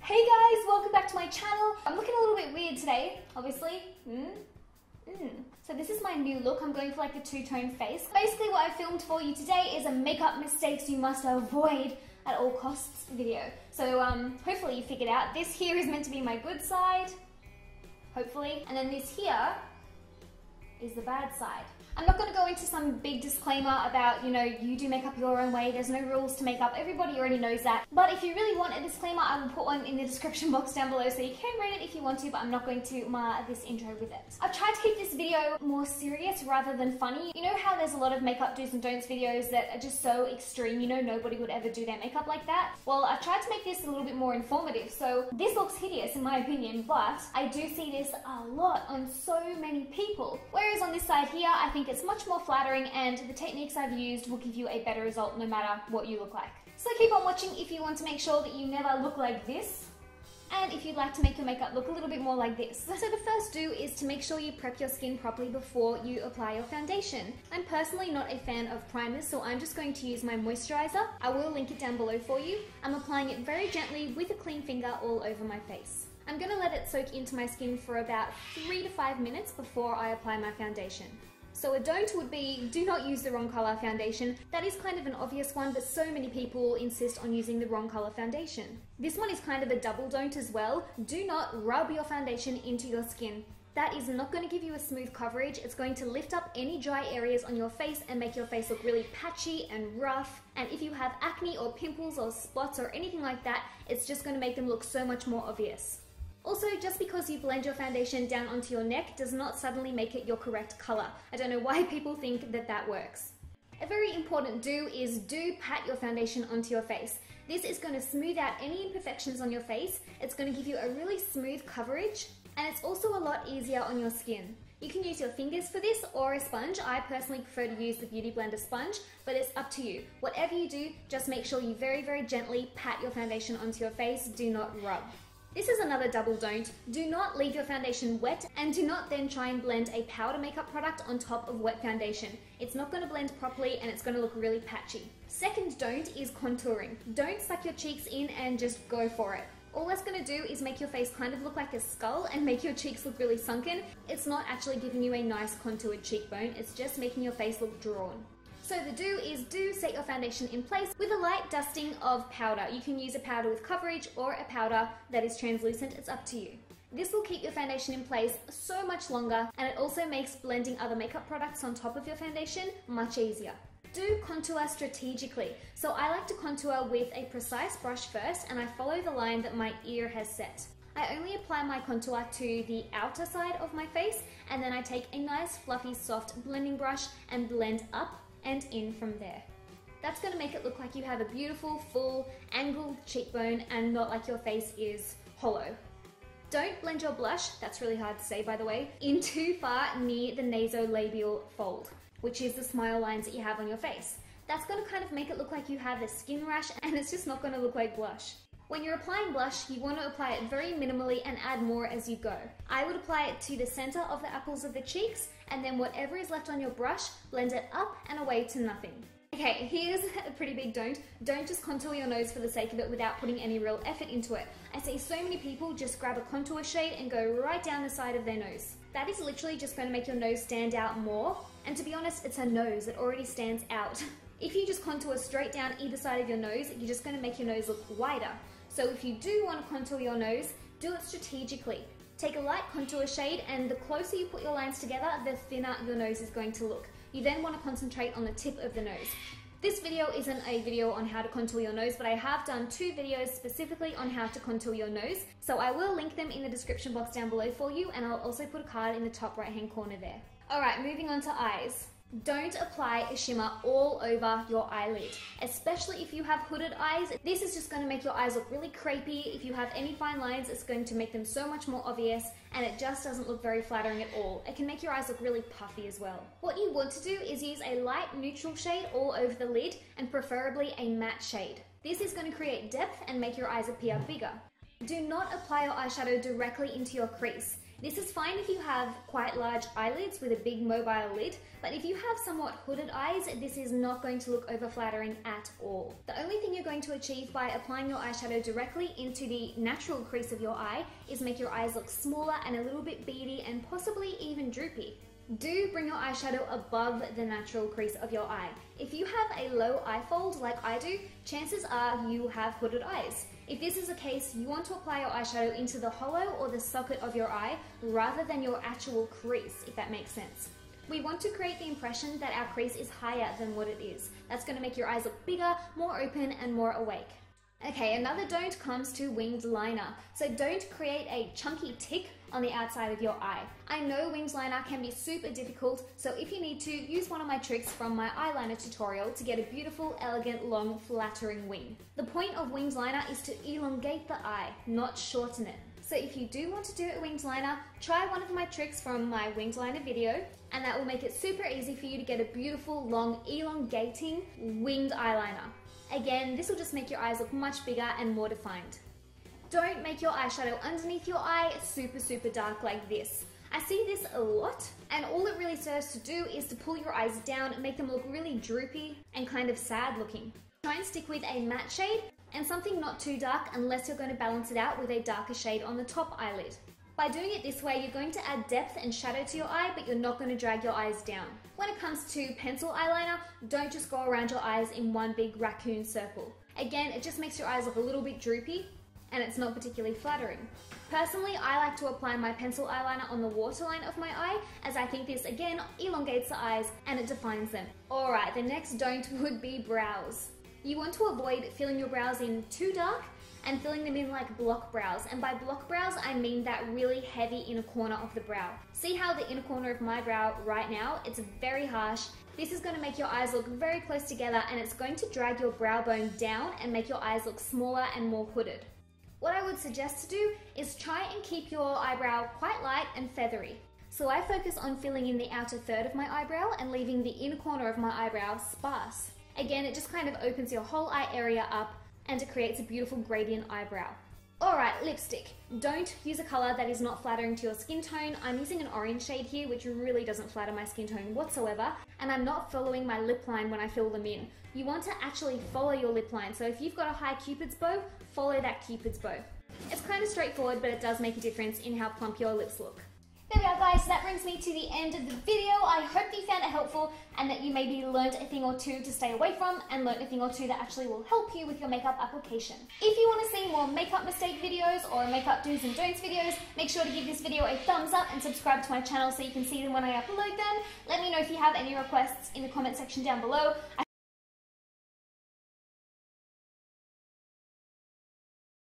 Hey guys, welcome back to my channel. I'm looking a little bit weird today, obviously. So this is my new look. I'm going for like a two-tone face. Basically what I filmed for you today is a makeup mistakes you must avoid at all costs video. So hopefully you figured out. This here is meant to be my good side, hopefully. And then this here is the bad side. I'm not going to go into some big disclaimer about, you do makeup your own way, there's no rules to makeup, everybody already knows that. But if you really want a disclaimer, I will put one in the description box down below so you can read it if you want to, but I'm not going to mar this intro with it. I've tried to keep this video more serious rather than funny. You know how there's a lot of makeup do's and don'ts videos that are just so extreme, nobody would ever do their makeup like that? Well, I've tried to make this a little bit more informative, so this looks hideous in my opinion, but I do see this a lot on so many people. Whereas on this side here, I think it's much more flattering and the techniques I've used will give you a better result no matter what you look like. So keep on watching if you want to make sure that you never look like this, and if you'd like to make your makeup look a little bit more like this. So the first do is to make sure you prep your skin properly before you apply your foundation. I'm personally not a fan of primers, so I'm just going to use my moisturizer. I will link it down below for you. I'm applying it very gently with a clean finger all over my face. I'm going to let it soak into my skin for about 3 to 5 minutes before I apply my foundation. So a don't would be, do not use the wrong color foundation. That is kind of an obvious one, but so many people insist on using the wrong color foundation. This one is kind of a double don't as well. Do not rub your foundation into your skin. That is not going to give you a smooth coverage. It's going to lift up any dry areas on your face and make your face look really patchy and rough. And if you have acne or pimples or spots or anything like that, it's just going to make them look so much more obvious. Also, just because you blend your foundation down onto your neck does not suddenly make it your correct color. I don't know why people think that that works. A very important do is do pat your foundation onto your face. This is going to smooth out any imperfections on your face. It's going to give you a really smooth coverage, and it's also a lot easier on your skin. You can use your fingers for this or a sponge. I personally prefer to use the Beauty Blender sponge, but it's up to you. Whatever you do, just make sure you very, very gently pat your foundation onto your face. Do not rub. This is another double don't. Do not leave your foundation wet, and do not then try and blend a powder makeup product on top of wet foundation. It's not going to blend properly and it's going to look really patchy. Second don't is contouring. Don't suck your cheeks in and just go for it. All that's going to do is make your face kind of look like a skull and make your cheeks look really sunken. It's not actually giving you a nice contoured cheekbone, it's just making your face look drawn. So the do is do set your foundation in place with a light dusting of powder. You can use a powder with coverage or a powder that is translucent, it's up to you. This will keep your foundation in place so much longer, and it also makes blending other makeup products on top of your foundation much easier. Do contour strategically. So I like to contour with a precise brush first, and I follow the line that my ear has set. I only apply my contour to the outer side of my face, and then I take a nice fluffy soft blending brush and blend up and in from there. That's going to make it look like you have a beautiful, full, angled cheekbone and not like your face is hollow. Don't blend your blush, that's really hard to say by the way, in too far near the nasolabial fold, which is the smile lines that you have on your face. That's going to kind of make it look like you have a skin rash, and it's just not going to look like blush. When you're applying blush, you want to apply it very minimally and add more as you go. I would apply it to the center of the apples of the cheeks, and then whatever is left on your brush, blend it up and away to nothing. Okay, here's a pretty big don't. Don't just contour your nose for the sake of it without putting any real effort into it. I see so many people just grab a contour shade and go right down the side of their nose. That is literally just going to make your nose stand out more, and to be honest, it's a nose that already stands out. If you just contour straight down either side of your nose, you're just going to make your nose look wider. So if you do want to contour your nose, do it strategically. Take a light contour shade, and the closer you put your lines together, the thinner your nose is going to look. You then want to concentrate on the tip of the nose. This video isn't a video on how to contour your nose, but I have done 2 videos specifically on how to contour your nose, so I will link them in the description box down below for you, and I'll also put a card in the top right hand corner there. Alright, moving on to eyes. Don't apply a shimmer all over your eyelid, especially if you have hooded eyes. This is just going to make your eyes look really crepey. If you have any fine lines, it's going to make them so much more obvious, and it just doesn't look very flattering at all. It can make your eyes look really puffy as well. What you want to do is use a light neutral shade all over the lid, and preferably a matte shade. This is going to create depth and make your eyes appear bigger. Do not apply your eyeshadow directly into your crease. This is fine if you have quite large eyelids with a big mobile lid, but if you have somewhat hooded eyes, this is not going to look over flattering at all. The only thing you're going to achieve by applying your eyeshadow directly into the natural crease of your eye is make your eyes look smaller and a little bit beady and possibly even droopy. Do bring your eyeshadow above the natural crease of your eye. If you have a low eye fold like I do, chances are you have hooded eyes. If this is the case, you want to apply your eyeshadow into the hollow or the socket of your eye rather than your actual crease, if that makes sense. We want to create the impression that our crease is higher than what it is. That's going to make your eyes look bigger, more open, and more awake. Okay, another don't comes to winged liner. So don't create a chunky tick on the outside of your eye. I know winged liner can be super difficult, so if you need to, use one of my tricks from my eyeliner tutorial to get a beautiful, elegant, long, flattering wing. The point of winged liner is to elongate the eye, not shorten it. So if you do want to do a winged liner, try one of my tricks from my winged liner video, and that will make it super easy for you to get a beautiful, long, elongating winged eyeliner. Again, this will just make your eyes look much bigger and more defined. Don't make your eyeshadow underneath your eye super dark like this. I see this a lot, and all it really serves to do is to pull your eyes down and make them look really droopy and kind of sad looking. Try and stick with a matte shade and something not too dark unless you're going to balance it out with a darker shade on the top eyelid. By doing it this way, you're going to add depth and shadow to your eye, but you're not going to drag your eyes down. When it comes to pencil eyeliner, don't just go around your eyes in one big raccoon circle. Again, it just makes your eyes look a little bit droopy, and it's not particularly flattering. Personally, I like to apply my pencil eyeliner on the waterline of my eye, as I think this again elongates the eyes and it defines them. Alright, the next don't would be brows. You want to avoid filling your brows in too dark and filling them in like block brows. And by block brows, I mean that really heavy inner corner of the brow. See how the inner corner of my brow right now, it's very harsh. This is going to make your eyes look very close together, and it's going to drag your brow bone down and make your eyes look smaller and more hooded. What I would suggest to do is try and keep your eyebrow quite light and feathery. So I focus on filling in the outer third of my eyebrow and leaving the inner corner of my eyebrow sparse. Again, it just kind of opens your whole eye area up and it creates a beautiful gradient eyebrow. Alright, lipstick. Don't use a colour that is not flattering to your skin tone. I'm using an orange shade here, which really doesn't flatter my skin tone whatsoever, and I'm not following my lip line when I fill them in. You want to actually follow your lip line, so if you've got a high cupid's bow, follow that cupid's bow. It's kind of straightforward, but it does make a difference in how plump your lips look. There we are, guys. So that brings me to the end of the video. I hope you found it helpful and that you maybe learned a thing or two to stay away from and learned a thing or two that actually will help you with your makeup application. If you want to see more makeup mistake videos or makeup do's and don'ts videos, make sure to give this video a thumbs up and subscribe to my channel so you can see them when I upload them. Let me know if you have any requests in the comment section down below. I